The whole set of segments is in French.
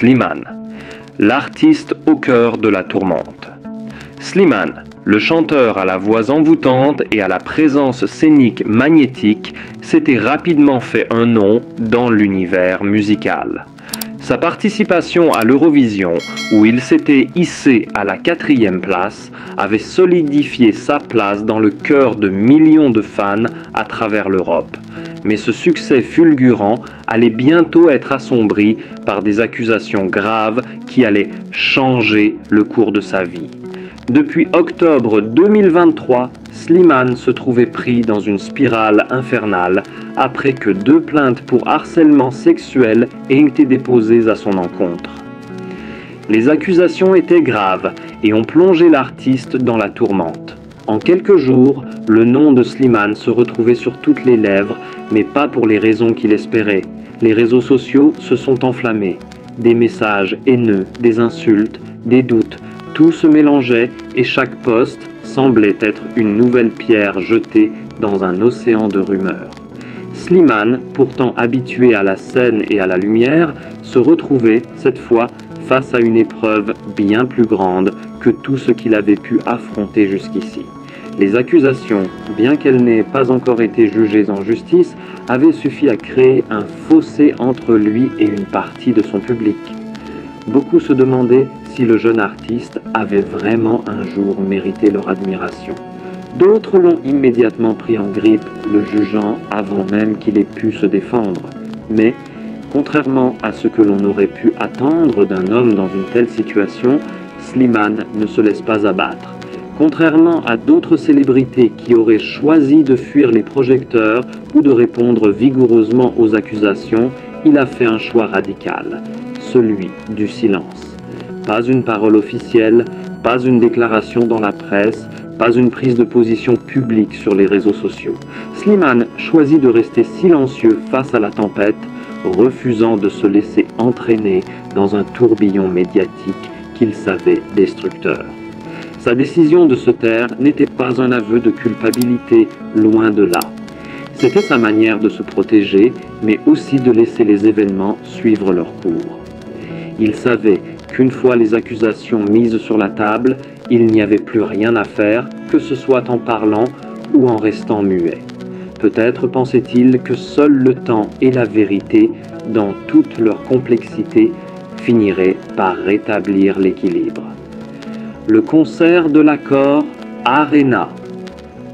Slimane, l'artiste au cœur de la tourmente. Slimane, le chanteur à la voix envoûtante et à la présence scénique magnétique, s'était rapidement fait un nom dans l'univers musical. Sa participation à l'Eurovision, où il s'était hissé à la 4e place, avait solidifié sa place dans le cœur de millions de fans à travers l'Europe. Mais ce succès fulgurant allait bientôt être assombri par des accusations graves qui allaient changer le cours de sa vie. Depuis octobre 2023, Slimane se trouvait pris dans une spirale infernale après que 2 plaintes pour harcèlement sexuel aient été déposées à son encontre. Les accusations étaient graves et ont plongé l'artiste dans la tourmente. En quelques jours, le nom de Slimane se retrouvait sur toutes les lèvres, mais pas pour les raisons qu'il espérait. Les réseaux sociaux se sont enflammés. Des messages haineux, des insultes, des doutes, tout se mélangeait et chaque post semblait être une nouvelle pierre jetée dans un océan de rumeurs. Slimane, pourtant habitué à la scène et à la lumière, se retrouvait, cette fois, face à une épreuve bien plus grande que tout ce qu'il avait pu affronter jusqu'ici. Les accusations, bien qu'elles n'aient pas encore été jugées en justice, avaient suffi à créer un fossé entre lui et une partie de son public. Beaucoup se demandaient si le jeune artiste avait vraiment un jour mérité leur admiration. D'autres l'ont immédiatement pris en grippe, le jugeant avant même qu'il ait pu se défendre. Mais, contrairement à ce que l'on aurait pu attendre d'un homme dans une telle situation, Slimane ne se laisse pas abattre. Contrairement à d'autres célébrités qui auraient choisi de fuir les projecteurs ou de répondre vigoureusement aux accusations, il a fait un choix radical, celui du silence. Pas une parole officielle, pas une déclaration dans la presse, pas une prise de position publique sur les réseaux sociaux. Slimane choisit de rester silencieux face à la tempête, refusant de se laisser entraîner dans un tourbillon médiatique qu'il savait destructeur. Sa décision de se taire n'était pas un aveu de culpabilité, loin de là. C'était sa manière de se protéger, mais aussi de laisser les événements suivre leur cours. Il savait qu'une fois les accusations mises sur la table, il n'y avait plus rien à faire, que ce soit en parlant ou en restant muet. Peut-être pensait-il que seul le temps et la vérité, dans toute leur complexité, finiraient par rétablir l'équilibre. Le concert de l'Accor Arena.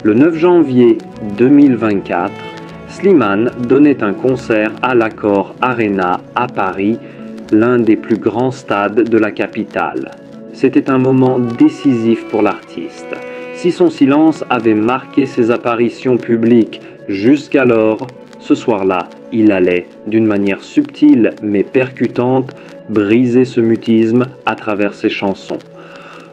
Le 9 janvier 2024, Slimane donnait un concert à l'Accor Arena à Paris, l'un des plus grands stades de la capitale. C'était un moment décisif pour l'artiste. Si son silence avait marqué ses apparitions publiques jusqu'alors, ce soir-là, il allait, d'une manière subtile mais percutante, briser ce mutisme à travers ses chansons.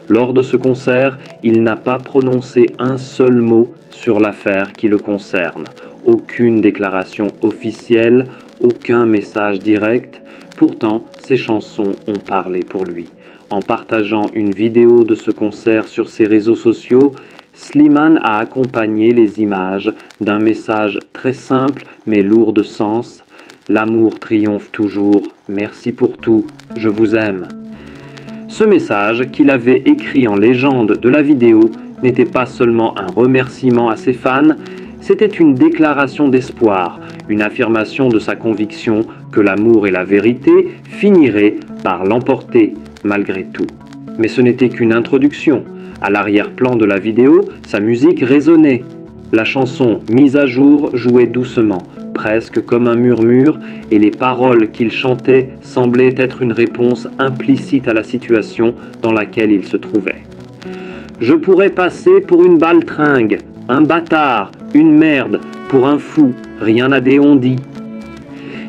Lors de ce concert, il n'a pas prononcé un seul mot sur l'affaire qui le concerne. Aucune déclaration officielle, aucun message direct. Pourtant, ses chansons ont parlé pour lui. En partageant une vidéo de ce concert sur ses réseaux sociaux, Slimane a accompagné les images d'un message très simple mais lourd de sens. L'amour triomphe toujours, merci pour tout, je vous aime. Ce message, qu'il avait écrit en légende de la vidéo, n'était pas seulement un remerciement à ses fans, c'était une déclaration d'espoir, une affirmation de sa conviction que l'amour et la vérité finiraient par l'emporter malgré tout. Mais ce n'était qu'une introduction. À l'arrière-plan de la vidéo, sa musique résonnait. La chanson mise à jour jouait doucement, presque comme un murmure, et les paroles qu'il chantait semblaient être une réponse implicite à la situation dans laquelle il se trouvait. « Je pourrais passer pour une baltringue, un bâtard, une merde, pour un fou, rien n'a déhondi. »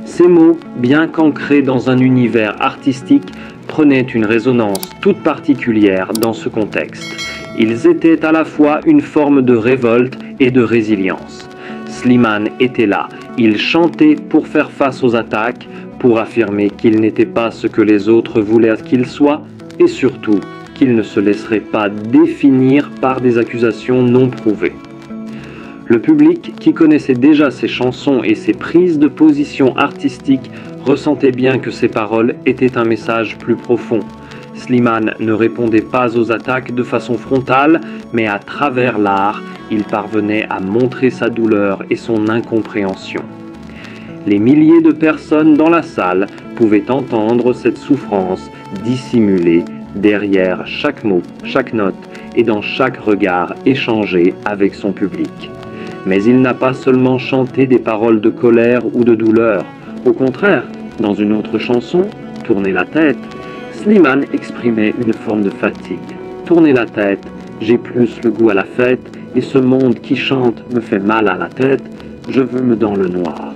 Ces mots, bien qu'ancrés dans un univers artistique, prenaient une résonance toute particulière dans ce contexte. Ils étaient à la fois une forme de révolte et de résilience. Slimane était là, il chantait pour faire face aux attaques, pour affirmer qu'il n'était pas ce que les autres voulaient qu'il soit, et surtout qu'il ne se laisserait pas définir par des accusations non prouvées. Le public, qui connaissait déjà ses chansons et ses prises de position artistiques, ressentait bien que ses paroles étaient un message plus profond. Slimane ne répondait pas aux attaques de façon frontale, mais à travers l'art, il parvenait à montrer sa douleur et son incompréhension. Les milliers de personnes dans la salle pouvaient entendre cette souffrance dissimulée derrière chaque mot, chaque note et dans chaque regard échangé avec son public. Mais il n'a pas seulement chanté des paroles de colère ou de douleur. Au contraire, dans une autre chanson, « Tournez la tête », Slimane exprimait une forme de fatigue. « Tournez la tête, j'ai plus le goût à la fête, et ce monde qui chante me fait mal à la tête, je veux me dans le noir. »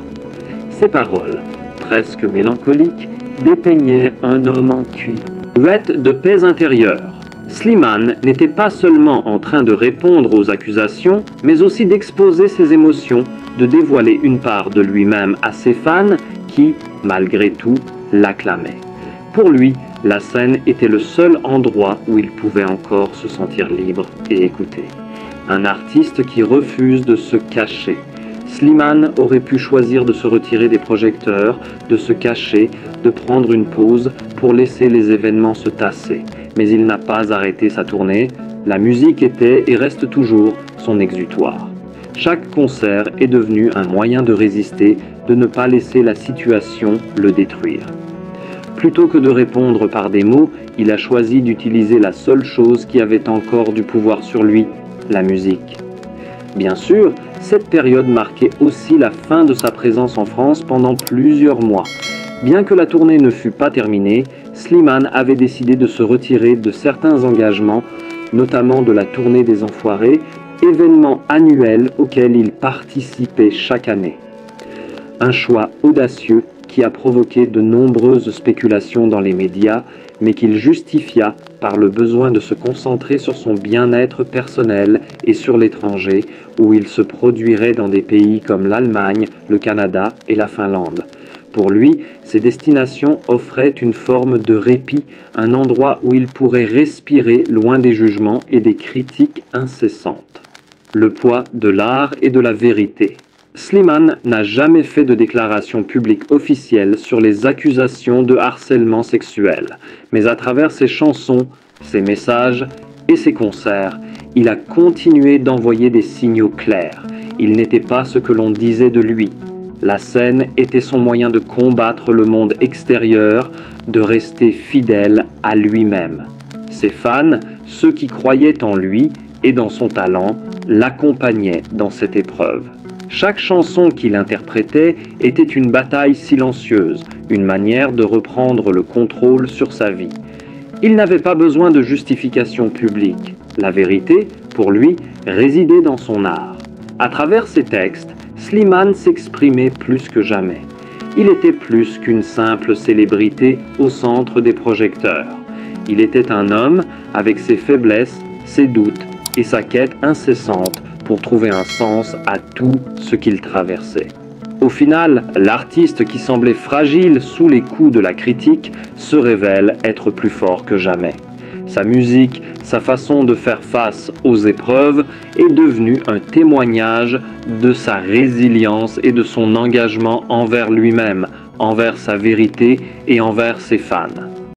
Ces paroles, presque mélancoliques, dépeignaient un homme en cuit, muette de paix intérieure. Slimane n'était pas seulement en train de répondre aux accusations, mais aussi d'exposer ses émotions, de dévoiler une part de lui-même à ses fans qui, malgré tout, l'acclamaient. Pour lui, la scène était le seul endroit où il pouvait encore se sentir libre et écouté. Un artiste qui refuse de se cacher. Slimane aurait pu choisir de se retirer des projecteurs, de se cacher, de prendre une pause pour laisser les événements se tasser. Mais il n'a pas arrêté sa tournée. La musique était et reste toujours son exutoire. Chaque concert est devenu un moyen de résister, de ne pas laisser la situation le détruire. Plutôt que de répondre par des mots, il a choisi d'utiliser la seule chose qui avait encore du pouvoir sur lui, la musique. Bien sûr, cette période marquait aussi la fin de sa présence en France pendant plusieurs mois. Bien que la tournée ne fût pas terminée, Slimane avait décidé de se retirer de certains engagements, notamment de la tournée des Enfoirés, événement annuel auquel il participait chaque année. Un choix audacieux qui a provoqué de nombreuses spéculations dans les médias, mais qu'il justifia par le besoin de se concentrer sur son bien-être personnel et sur l'étranger, où il se produirait dans des pays comme l'Allemagne, le Canada et la Finlande. Pour lui, ces destinations offraient une forme de répit, un endroit où il pourrait respirer loin des jugements et des critiques incessantes. Le poids de l'art et de la vérité. Slimane n'a jamais fait de déclaration publique officielle sur les accusations de harcèlement sexuel, mais à travers ses chansons, ses messages et ses concerts, il a continué d'envoyer des signaux clairs. Il n'était pas ce que l'on disait de lui. La scène était son moyen de combattre le monde extérieur, de rester fidèle à lui-même. Ses fans, ceux qui croyaient en lui et dans son talent, l'accompagnaient dans cette épreuve. Chaque chanson qu'il interprétait était une bataille silencieuse, une manière de reprendre le contrôle sur sa vie. Il n'avait pas besoin de justification publique. La vérité, pour lui, résidait dans son art. À travers ses textes, Slimane s'exprimait plus que jamais. Il était plus qu'une simple célébrité au centre des projecteurs. Il était un homme avec ses faiblesses, ses doutes et sa quête incessante pour trouver un sens à tout ce qu'il traversait. Au final, l'artiste qui semblait fragile sous les coups de la critique se révèle être plus fort que jamais. Sa musique, sa façon de faire face aux épreuves est devenue un témoignage de sa résilience et de son engagement envers lui-même, envers sa vérité et envers ses fans.